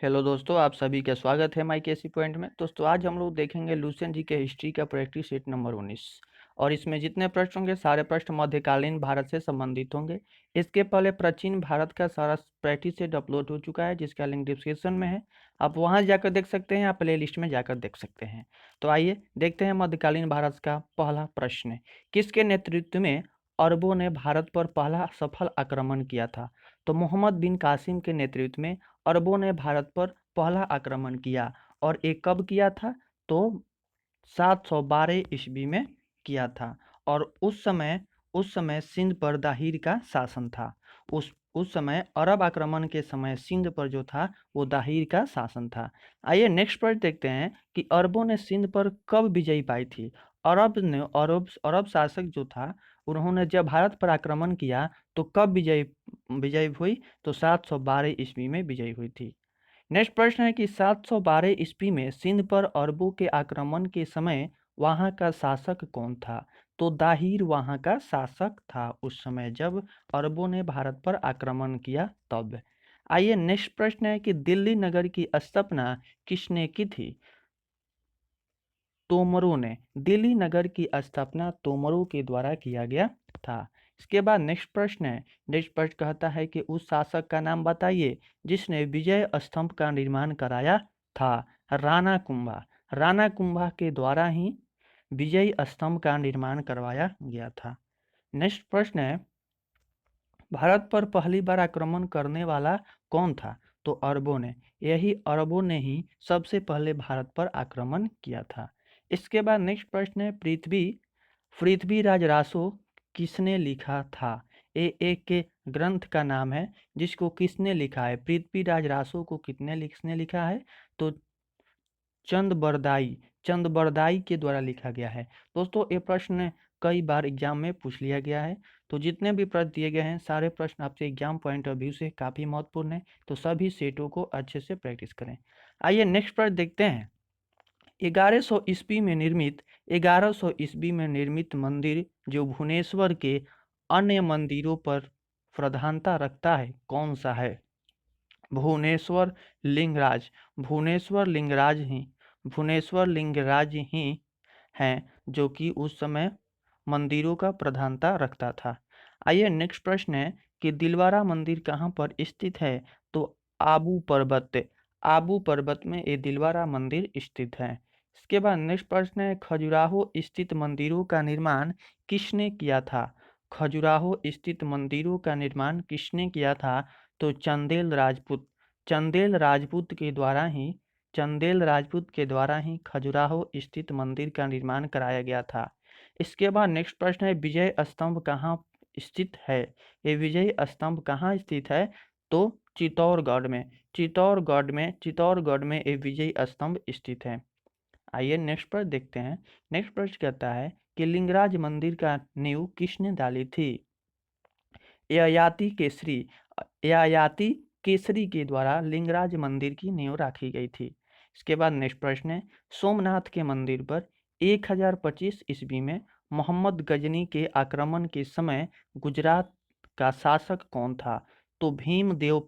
Hello दोस्तों, आप सभी का स्वागत है माई केसी पॉइंट में। दोस्तों आज हम लोग देखेंगे लुसेंट जी के हिस्ट्री का प्रैक्टिस सेट नंबर 19 और इसमें जितने प्रश्न होंगे सारे प्रश्न मध्यकालीन भारत से संबंधित होंगे। इसके पहले प्राचीन भारत का सारा प्रैक्टिस सेट अपलोड हो चुका है जिसका लिंक डिस्क्रिप्शन में है। आप वहां जाकर देख सकते हैं, आप प्ले लिस्ट में जाकर देख सकते हैं। तो आइए देखते हैं मध्यकालीन भारत का पहला प्रश्न। किसके नेतृत्व में अरबों ने भारत पर पहला सफल आक्रमण किया था? तो मोहम्मद बिन कासिम के नेतृत्व में अरबों ने भारत पर पहला आक्रमण किया और ये कब किया था? तो 712 ईस्वी में किया था। और उस समय सिंध पर दाहिर का शासन था। उस समय अरब आक्रमण के समय सिंध पर जो था वो दाहिर का शासन था। आइए नेक्स्ट पर देखते हैं कि अरबों ने सिंध पर कब विजय पाई थी। अरब शासक जो था उन्होंने जब भारत पर आक्रमण किया तो कब विजय विजय हुई? तो 712 ईस्वी में विजय हुई थी। नेक्स्ट प्रश्न है कि 712 ईस्वी में सिंध पर अरबों के आक्रमण के समय वहां का शासक कौन था? तो दाहिर वहां का शासक था उस समय जब अरबों ने भारत पर आक्रमण किया तब। आइए नेक्स्ट प्रश्न है कि दिल्ली नगर की स्थापना किसने की थी? तोमरों ने। दिल्ली नगर की स्थापना तोमरों के द्वारा किया गया था। इसके बाद नेक्स्ट प्रश्न है। नेक्स्ट प्रश्न कहता है कि उस शासक का नाम बताइए जिसने विजय स्तंभ का निर्माण कराया था। राणा कुंभा। राणा कुंभा के द्वारा ही विजय स्तंभ का निर्माण करवाया गया था। नेक्स्ट प्रश्न है, भारत पर पहली बार आक्रमण करने वाला कौन था? तो अरबों ने। यही अरबों ने ही सबसे पहले भारत पर आक्रमण किया था। इसके बाद नेक्स्ट प्रश्न है, पृथ्वीराज रासो किसने लिखा था? ये एक के ग्रंथ का नाम है जिसको किसने लिखा है। पृथ्वीराज रासो को किसने लिखा है? तो चंद बरदाई के द्वारा लिखा गया है। दोस्तों ये प्रश्न कई बार एग्जाम में पूछ लिया गया है। तो जितने भी प्रश्न दिए गए हैं सारे प्रश्न आपसे एग्जाम पॉइंट ऑफ व्यू से काफ़ी महत्वपूर्ण है, तो सभी सेटों को अच्छे से प्रैक्टिस करें। आइए नेक्स्ट प्रश्न देखते हैं। 1100 ईस्वी में निर्मित मंदिर जो भुवनेश्वर के अन्य मंदिरों पर प्रधानता रखता है कौन सा है? भुवनेश्वर लिंगराज। भुवनेश्वर लिंगराज ही हैं जो कि उस समय मंदिरों का प्रधानता रखता था। आइए नेक्स्ट प्रश्न है कि दिलवारा मंदिर कहाँ पर स्थित है? तो आबू पर्वत में ये दिलवारा मंदिर स्थित है। इसके बाद नेक्स्ट प्रश्न है, खजुराहो स्थित मंदिरों का निर्माण किसने किया था? खजुराहो स्थित मंदिरों का निर्माण किसने किया था? तो चंदेल राजपूत के द्वारा ही खजुराहो स्थित मंदिर का निर्माण कराया गया था। इसके बाद नेक्स्ट प्रश्न है, विजय स्तंभ कहाँ स्थित है? ये विजय स्तंभ कहाँ स्थित है? तो चित्तौड़गढ़ में ये विजय स्तंभ स्थित है। आइए नेक्स्ट पर देखते हैं। नेक्स्ट प्रश्न कहता है कि लिंगराज मंदिर का नींव किसने डाली थी? ययाति केसरी के द्वारा लिंगराज मंदिर की नींव रखी गई थी। इसके बाद नेक्स्ट प्रश्न है, सोमनाथ के मंदिर पर 1025 ईस्वी में मोहम्मद गजनी के आक्रमण के समय गुजरात का शासक कौन था? तो भीमदेव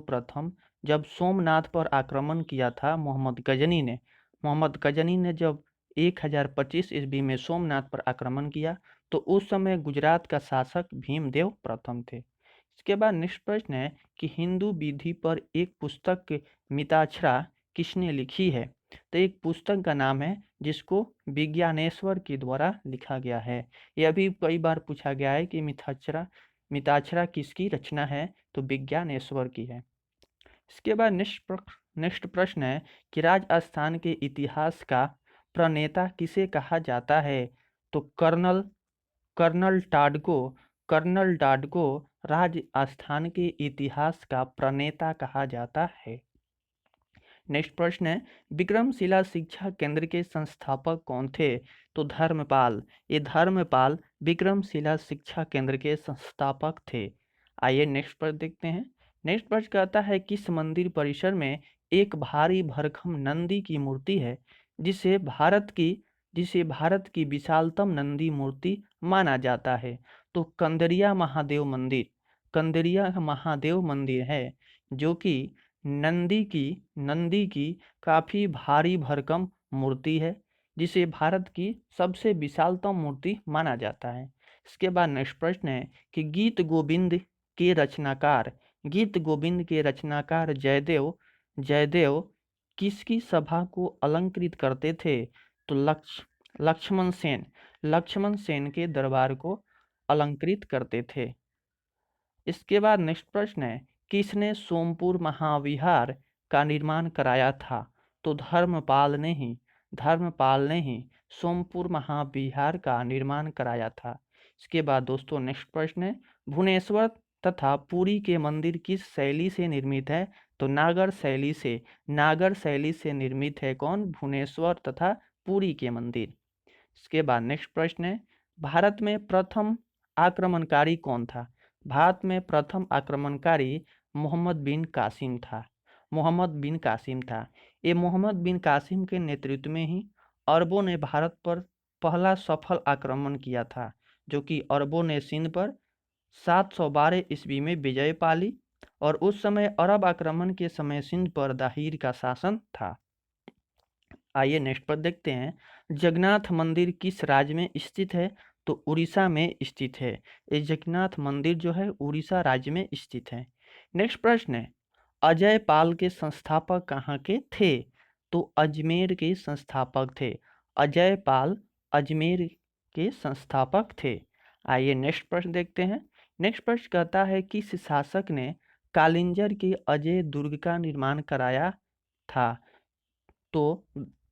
प्रथम जब सोमनाथ पर आक्रमण किया था मोहम्मद गजनी ने जब 1025 ईस्वी में सोमनाथ पर आक्रमण किया तो उस समय गुजरात का शासक भीमदेव प्रथम थे। इसके बाद नेक्स्ट प्रश्न है कि हिंदू विधि पर एक पुस्तक मिताक्षरा किसने लिखी है? तो एक पुस्तक का नाम है जिसको विज्ञानेश्वर के द्वारा लिखा गया है। यह भी कई बार पूछा गया है कि मिताक्षरा किसकी रचना है? तो विज्ञानेश्वर की है। इसके बाद नेक्स्ट प्रश्न है कि राजस्थान के इतिहास का प्रणेता किसे कहा जाता है? तो कर्नल टाडको राजस्थान के इतिहास का प्रणेता कहा जाता है। नेक्स्ट प्रश्न है, विक्रमशिला शिक्षा केंद्र के संस्थापक कौन थे? तो धर्मपाल विक्रमशिला शिक्षा केंद्र के संस्थापक थे। आइए नेक्स्ट प्रश्न देखते हैं। नेक्स्ट प्रश्न कहता है, किस मंदिर परिसर में एक भारी भरकम नंदी की मूर्ति है जिसे भारत की विशालतम नंदी मूर्ति माना जाता है? तो कंदरिया महादेव मंदिर है जो कि नंदी की काफ़ी भारी भरकम मूर्ति है, जिसे भारत की सबसे विशालतम मूर्ति माना जाता है। इसके बाद नेक्स्ट प्रश्न है कि गीत गोविंद के रचनाकार जयदेव किसकी सभा को अलंकृत करते थे? तो लक्ष्मण सेन के दरबार को अलंकृत करते थे। इसके बाद नेक्स्ट प्रश्न है, किसने सोमपुर महाविहार का निर्माण कराया था? तो धर्मपाल ने ही सोमपुर महाविहार का निर्माण कराया था। इसके बाद दोस्तों नेक्स्ट प्रश्न है, भुवनेश्वर तथा पुरी के मंदिर किस शैली से निर्मित है? तो नागर शैली से निर्मित है कौन? भुवनेश्वर तथा पुरी के मंदिर। इसके बाद नेक्स्ट प्रश्न है, भारत में प्रथम आक्रमणकारी कौन था? भारत में प्रथम आक्रमणकारी मोहम्मद बिन कासिम था। ये मोहम्मद बिन कासिम के नेतृत्व में ही अरबों ने भारत पर पहला सफल आक्रमण किया था, जो कि अरबों ने सिंध पर 712 ईस्वी में विजय पा ली और उस समय अरब आक्रमण के समय सिंध पर दाहिर का शासन था। आइए नेक्स्ट पर देखते हैं, जगन्नाथ मंदिर किस राज्य में स्थित है? तो उड़ीसा में स्थित है। ये जगन्नाथ मंदिर जो है उड़ीसा राज्य में स्थित है। नेक्स्ट प्रश्न है, अजय पाल के संस्थापक कहाँ के थे? तो अजमेर के संस्थापक थे। अजय पाल अजमेर के संस्थापक थे। आइए नेक्स्ट प्रश्न देखते हैं। नेक्स्ट प्रश्न कहता है, किस शासक ने कालिंजर के अजय दुर्ग का निर्माण कराया था? तो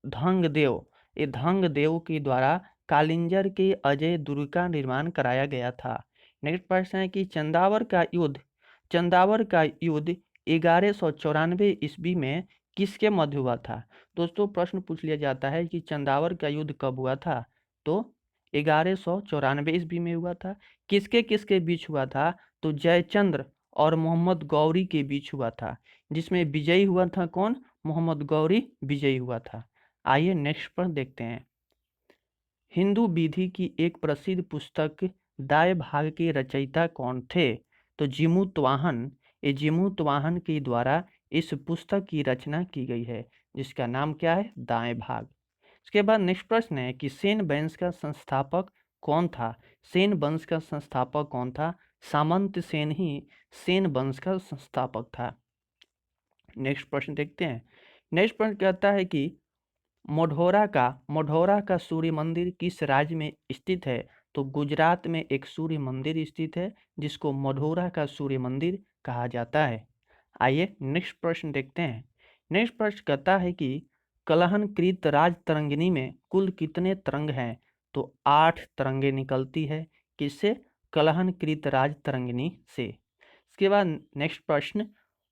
धंगदेव के द्वारा कालिंजर के अजय दुर्ग का निर्माण कराया गया था। नेक्स्ट प्रश्न है कि चंदावर का युद्ध 1194 ईस्वी में किसके मध्य हुआ था? दोस्तों प्रश्न पूछ लिया जाता है कि चंदावर का युद्ध कब हुआ था? तो 1194 ईस्वी में हुआ था। किसके किसके बीच हुआ था? तो जयचंद्र और मोहम्मद गौरी के बीच हुआ था, जिसमें विजयी हुआ था कौन? मोहम्मद गौरी विजयी हुआ था। आइए नेक्स्ट पर देखते हैं, हिंदू विधि की एक प्रसिद्ध पुस्तक दाय भाग के रचयिता कौन थे? तो जिमूत वाहन के द्वारा इस पुस्तक की रचना की गई है, जिसका नाम क्या है? दाएं भाग। इसके बाद नेक्स्ट प्रश्न है कि सेन वंश का संस्थापक कौन था? सामंत सेन ही सेन वंश का संस्थापक था। नेक्स्ट प्रश्न देखते हैं। नेक्स्ट प्रश्न कहता है कि मोढोरा का सूर्य मंदिर किस राज्य में स्थित है? तो गुजरात में एक सूर्य मंदिर स्थित है, जिसको मोढोरा का सूर्य मंदिर कहा जाता है। आइए नेक्स्ट प्रश्न देखते हैं। नेक्स्ट प्रश्न कहता है कि कलहनकृत राज तरंगिणी में कुल कितने तरंग हैं? तो 8 तरंगे निकलती है। किससे? कलहनकृत राज तरंगिणी से। इसके बाद नेक्स्ट प्रश्न,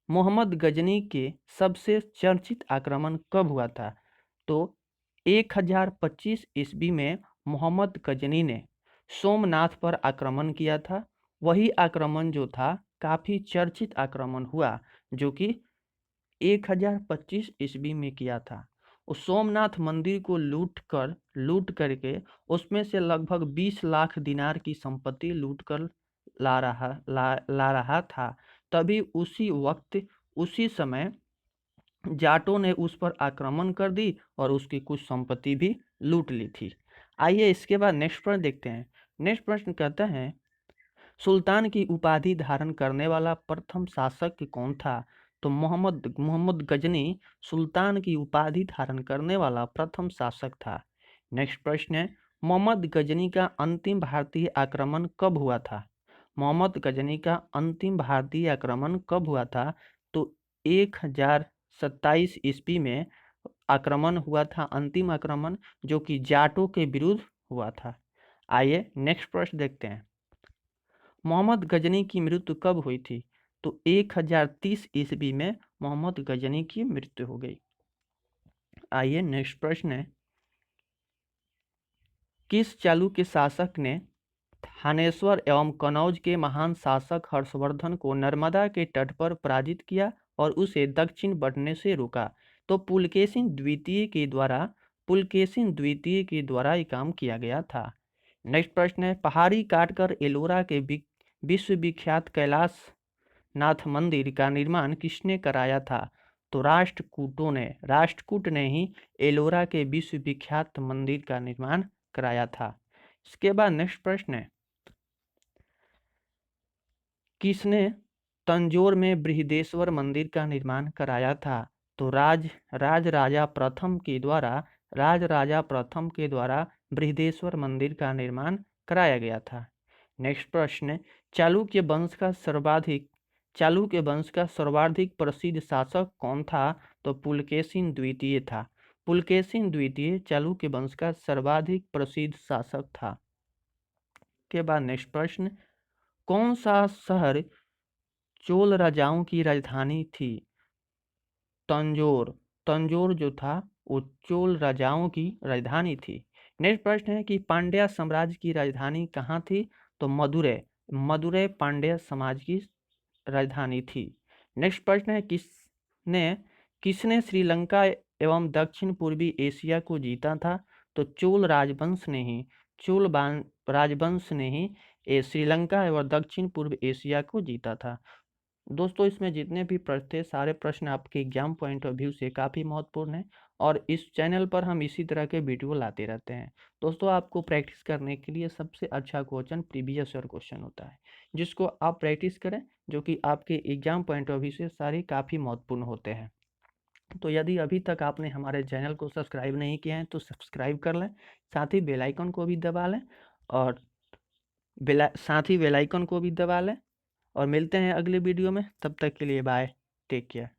मोहम्मद गजनी के सबसे चर्चित आक्रमण कब हुआ था? तो 1025 ईस्वी में मोहम्मद गजनी ने सोमनाथ पर आक्रमण किया था। वही आक्रमण जो था काफी चर्चित आक्रमण हुआ, जो कि 1025 ईस्वी में किया था। उस सोमनाथ मंदिर को लूट करके उसमें से लगभग 20 लाख दिनार की संपत्ति लूट कर ला रहा था। तभी उसी समय जाटों ने उस पर आक्रमण कर दी और उसकी कुछ संपत्ति भी लूट ली थी। आइए इसके बाद नेक्स्ट प्रश्न देखते हैं। नेक्स्ट प्रश्न कहता है, सुल्तान की उपाधि धारण करने वाला प्रथम शासक कौन था? तो मोहम्मद गजनी सुल्तान की उपाधि धारण करने वाला प्रथम शासक था। नेक्स्ट प्रश्न है, मोहम्मद गजनी का अंतिम भारतीय आक्रमण कब हुआ था? मोहम्मद गजनी का अंतिम भारतीय आक्रमण कब हुआ था? तो 1027 ईस्वी में आक्रमण हुआ था, अंतिम आक्रमण, जो कि जाटों के विरुद्ध हुआ था। आइए नेक्स्ट प्रश्न देखते हैं, मोहम्मद गजनी की मृत्यु कब हुई थी? तो 1030 ईस्वी में मोहम्मद गजनी की मृत्यु हो गई। आइए नेक्स्ट प्रश्न है, किस चालुक्य शासक ने थानेश्वर एवं कनौज के महान शासक हर्षवर्धन को नर्मदा के तट पर पराजित किया और उसे दक्षिण बढ़ने से रोका? तो पुलकेशिन द्वितीय के द्वारा ये काम किया गया था। नेक्स्ट प्रश्न है, पहाड़ी काटकर एलोरा के विश्वविख्यात कैलाश नाथ मंदिर का निर्माण किसने कराया था? तो राष्ट्रकूटों ने। राष्ट्रकूट ने ही एलोरा के विश्वविख्यात मंदिर का निर्माण कराया था। इसके बाद नेक्स्ट प्रश्न है, किसने तंजौर में बृहदेश्वर मंदिर का निर्माण कराया था? तो राजराजा प्रथम के द्वारा बृहदेश्वर मंदिर का निर्माण कराया गया था। नेक्स्ट प्रश्न है, चालुक्य वंश का सर्वाधिक प्रसिद्ध शासक कौन था? तो पुलकेशिन द्वितीय था। पुलकेशिन द्वितीय चालुक्य वंश का सर्वाधिक प्रसिद्ध शासक था। के बाद नेक्स्ट प्रश्न, कौन सा शहर चोल राजाओं की राजधानी थी? तंजौर जो था वो चोल राजाओं की राजधानी थी। नेक्स्ट प्रश्न है कि पांड्या साम्राज्य की राजधानी कहाँ थी? तो मदुरै पांड्या समाज की राजधानी थी। नेक्स्ट प्रश्न है, किसने श्रीलंका एवं दक्षिण पूर्वी एशिया को जीता था? तो चोल राजवंश ने ही श्रीलंका एवं दक्षिण पूर्व एशिया को जीता था। दोस्तों, इसमें जितने भी प्रश्न थे सारे प्रश्न आपके एग्जाम पॉइंट ऑफ व्यू से काफ़ी महत्वपूर्ण हैं और इस चैनल पर हम इसी तरह के वीडियो लाते रहते हैं। दोस्तों, आपको प्रैक्टिस करने के लिए सबसे अच्छा क्वेश्चन प्रीवियस ईयर क्वेश्चन होता है, जिसको आप प्रैक्टिस करें, जो कि आपके एग्जाम पॉइंट ऑफ व्यू से सारे काफ़ी महत्वपूर्ण होते हैं। तो यदि अभी तक आपने हमारे चैनल को सब्सक्राइब नहीं किया है तो सब्सक्राइब कर लें, साथ ही बेल आइकन को भी दबा लें और और मिलते हैं अगले वीडियो में। तब तक के लिए बाय, टेक केयर।